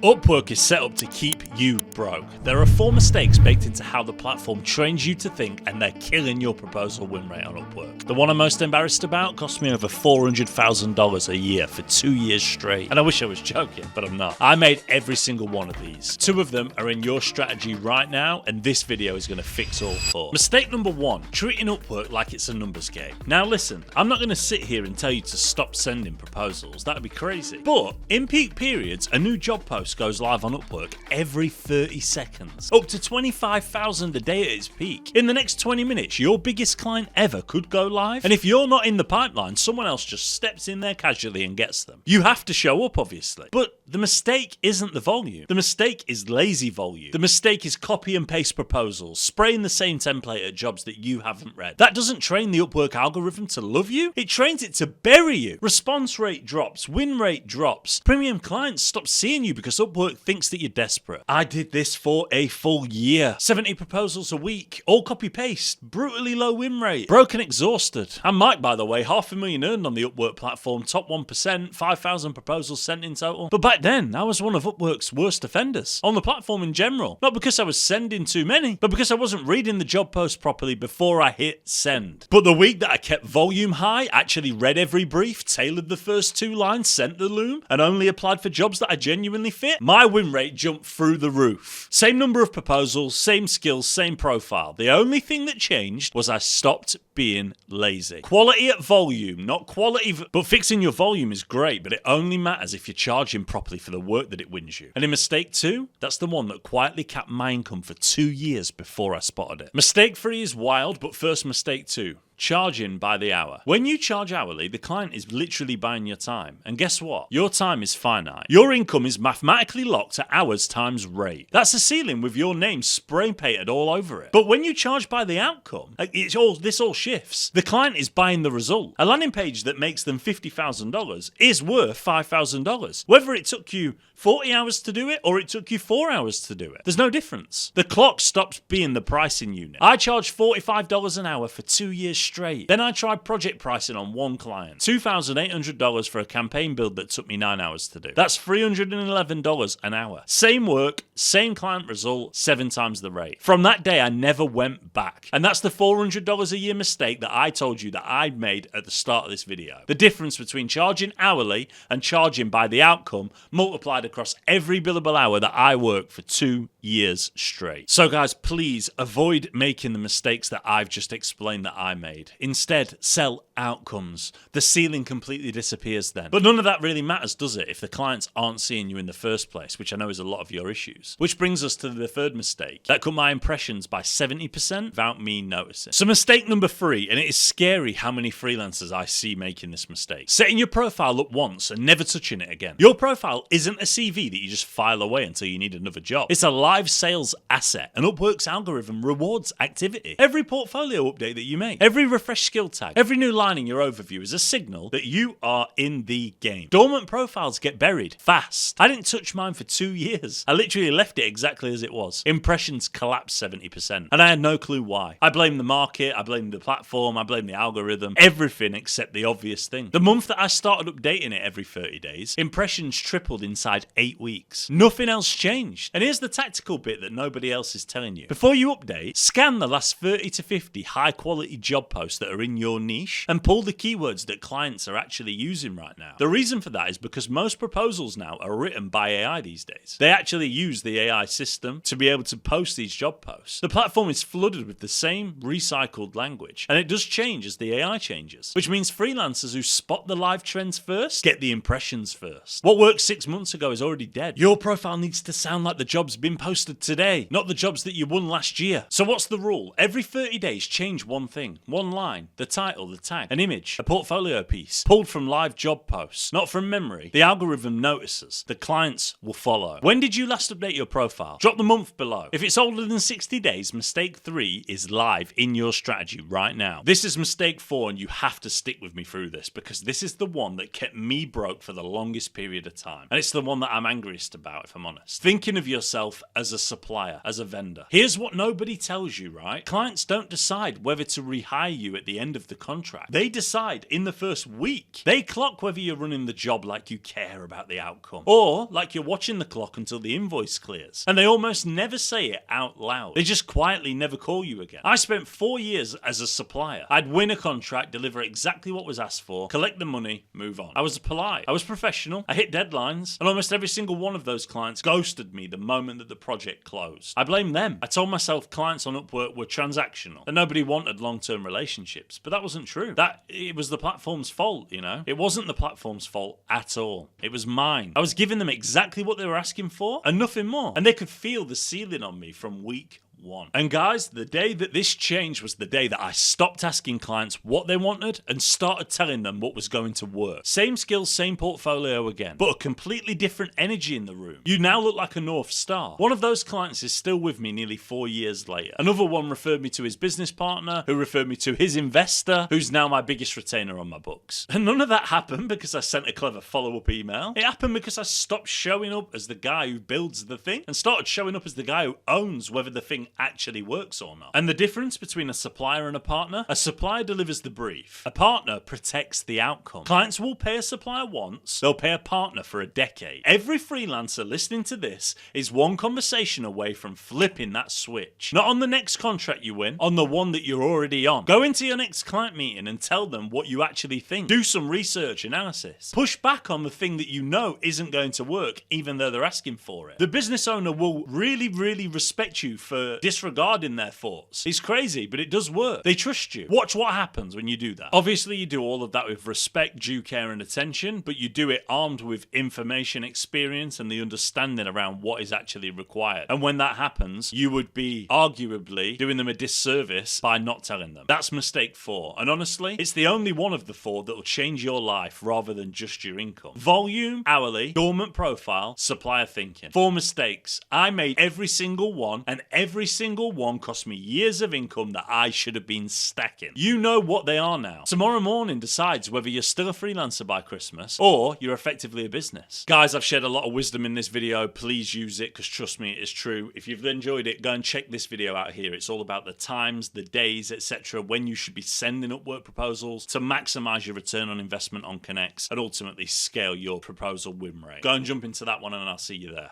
Upwork is set up to keep you broke. There are 4 mistakes baked into how the platform trains you to think, and they're killing your proposal win rate on Upwork. The one I'm most embarrassed about cost me over $400,000 a year for 2 years straight. And I wish I was joking, but I'm not. I made every single one of these. 2 of them are in your strategy right now, and this video is going to fix all 4. Mistake number 1, treating Upwork like it's a numbers game. Now listen, I'm not going to sit here and tell you to stop sending proposals. That'd be crazy. But in peak periods, a new job post goes live on Upwork every 30 seconds. Up to 25,000 a day at its peak. In the next 20 minutes, your biggest client ever could go live. And if you're not in the pipeline, someone else just steps in there casually and gets them. You have to show up, obviously. But the mistake isn't the volume. The mistake is lazy volume. The mistake is copy and paste proposals, spraying the same template at jobs that you haven't read. That doesn't train the Upwork algorithm to love you. It trains it to bury you. Response rate drops. Win rate drops. Premium clients stop seeing you because Upwork thinks that you're desperate. I did this for a full year. 70 proposals a week. All copy paste. Brutally low win rate. Broke and exhausted. And Mike, by the way, $500,000 earned on the Upwork platform. Top 1%. 5,000 proposals sent in total. But back then, I was one of Upwork's worst offenders. On the platform in general. Not because I was sending too many, but because I wasn't reading the job post properly before I hit send. But the week that I kept volume high, actually read every brief, tailored the first 2 lines, sent the loom, and only applied for jobs that I genuinely fit, my win rate jumped through the roof. Same number of proposals, same skills, same profile. The only thing that changed was I stopped being lazy. Quality at volume, not quality, but fixing your volume is great, but it only matters if you're charging properly for the work that it wins you. And in mistake 2, that's the one that quietly capped my income for 2 years before I spotted it. Mistake 3 is wild, but first mistake 2. Charging by the hour. When you charge hourly, the client is literally buying your time. And guess what? Your time is finite. Your income is mathematically locked at hours times rate. That's a ceiling with your name spray painted all over it. But when you charge by the outcome, this all shifts. The client is buying the result. A landing page that makes them $50,000 is worth $5,000. Whether it took you 40 hours to do it or it took you 4 hours to do it. There's no difference. The clock stops being the pricing unit. I charged $45 an hour for 2 years straight. Then I tried project pricing on one client. $2,800 for a campaign build that took me 9 hours to do. That's $311 an hour. Same work, same client result, 7 times the rate. From that day, I never went back. And that's the $400 a year mistake that I told you that I made at the start of this video. The difference between charging hourly and charging by the outcome multiplied across every billable hour that I worked for 2 years straight. So guys, please avoid making the mistakes that I've just explained that I made. Instead, sell outcomes. The ceiling completely disappears then. But none of that really matters, does it, if the clients aren't seeing you in the first place, which I know is a lot of your issues. Which brings us to the third mistake. That cut my impressions by 70% without me noticing. So mistake number 3, and it is scary how many freelancers I see making this mistake. Setting your profile up once and never touching it again. Your profile isn't a CV that you just file away until you need another job. It's a live sales asset, and Upwork's algorithm rewards activity. Every portfolio update that you make, every refresh skill tag, every new line in your overview is a signal that you are in the game. Dormant profiles get buried fast. I didn't touch mine for 2 years. I literally left it exactly as it was. Impressions collapsed 70%, and I had no clue why. I blame the market, I blame the platform, I blame the algorithm, everything except the obvious thing. The month that I started updating it every 30 days, impressions tripled inside 8 weeks. Nothing else changed. And here's the tactical bit that nobody else is telling you. Before you update, scan the last 30 to 50 high quality job posts that are in your niche and pull the keywords that clients are actually using right now. The reason for that is because most proposals now are written by AI these days. They actually use the AI system to be able to post these job posts. The platform is flooded with the same recycled language, and it does change as the AI changes, which means freelancers who spot the live trends first get the impressions first. What worked 6 months ago is already dead. Your profile needs to sound like the job's been posted today, not the jobs that you won last year. So what's the rule? Every 30 days, change one thing. One line, the title, the tag, an image, a portfolio piece, pulled from live job posts, not from memory. The algorithm notices. The clients will follow. When did you last update your profile? Drop the month below. If it's older than 60 days, mistake 3 is live in your strategy right now. This is mistake 4, and you have to stick with me through this because this is the one that kept me broke for the longest period of time. And it's the one that I'm angriest about, if I'm honest. Thinking of yourself as a supplier, as a vendor. Here's what nobody tells you, right? Clients don't decide whether to rehire you at the end of the contract. They decide in the first week. They clock whether you're running the job like you care about the outcome, or like you're watching the clock until the invoice clears. And they almost never say it out loud. They just quietly never call you again. I spent 4 years as a supplier. I'd win a contract, deliver exactly what was asked for, collect the money, move on. I was polite. I was professional. I hit deadlines. And almost every single one of those clients ghosted me the moment that the project closed. I blame them. I told myself clients on Upwork were transactional, that nobody wanted long-term relationships. But that wasn't true. It was the platform's fault, you know? It wasn't the platform's fault at all. It was mine. I was giving them exactly what they were asking for and nothing more. And they could feel the ceiling on me from week one. And guys, the day that this changed was the day that I stopped asking clients what they wanted and started telling them what was going to work. Same skills, same portfolio again, but a completely different energy in the room. You now look like a North Star. One of those clients is still with me nearly 4 years later. Another one referred me to his business partner, who referred me to his investor, who's now my biggest retainer on my books. And none of that happened because I sent a clever follow-up email. It happened because I stopped showing up as the guy who builds the thing and started showing up as the guy who owns whether the thing actually works or not. And the difference between a supplier and a partner? A supplier delivers the brief. A partner protects the outcome. Clients will pay a supplier once, they'll pay a partner for a decade. Every freelancer listening to this is one conversation away from flipping that switch. Not on the next contract you win, on the one that you're already on. Go into your next client meeting and tell them what you actually think. Do some research analysis. Push back on the thing that you know isn't going to work, even though they're asking for it. The business owner will really, really respect you for disregarding their thoughts. It's crazy, but it does work. They trust you. Watch what happens when you do that. Obviously, you do all of that with respect, due care, and attention, but you do it armed with information, experience, and the understanding around what is actually required. And when that happens, you would be arguably doing them a disservice by not telling them. That's mistake 4. And honestly, it's the only one of the 4 that will change your life rather than just your income. Volume, hourly, dormant profile, supplier thinking. 4 mistakes. I made every single one, and every single one cost me years of income that I should have been stacking. You know what they are now. Tomorrow morning decides whether you're still a freelancer by Christmas or you're effectively a business. Guys, I've shared a lot of wisdom in this video. Please use it because trust me, it is true. If you've enjoyed it, go and check this video out here. It's all about the times, the days, etc. when you should be sending Upwork proposals to maximize your return on investment on Connects and ultimately scale your proposal win rate. Go and jump into that one and I'll see you there.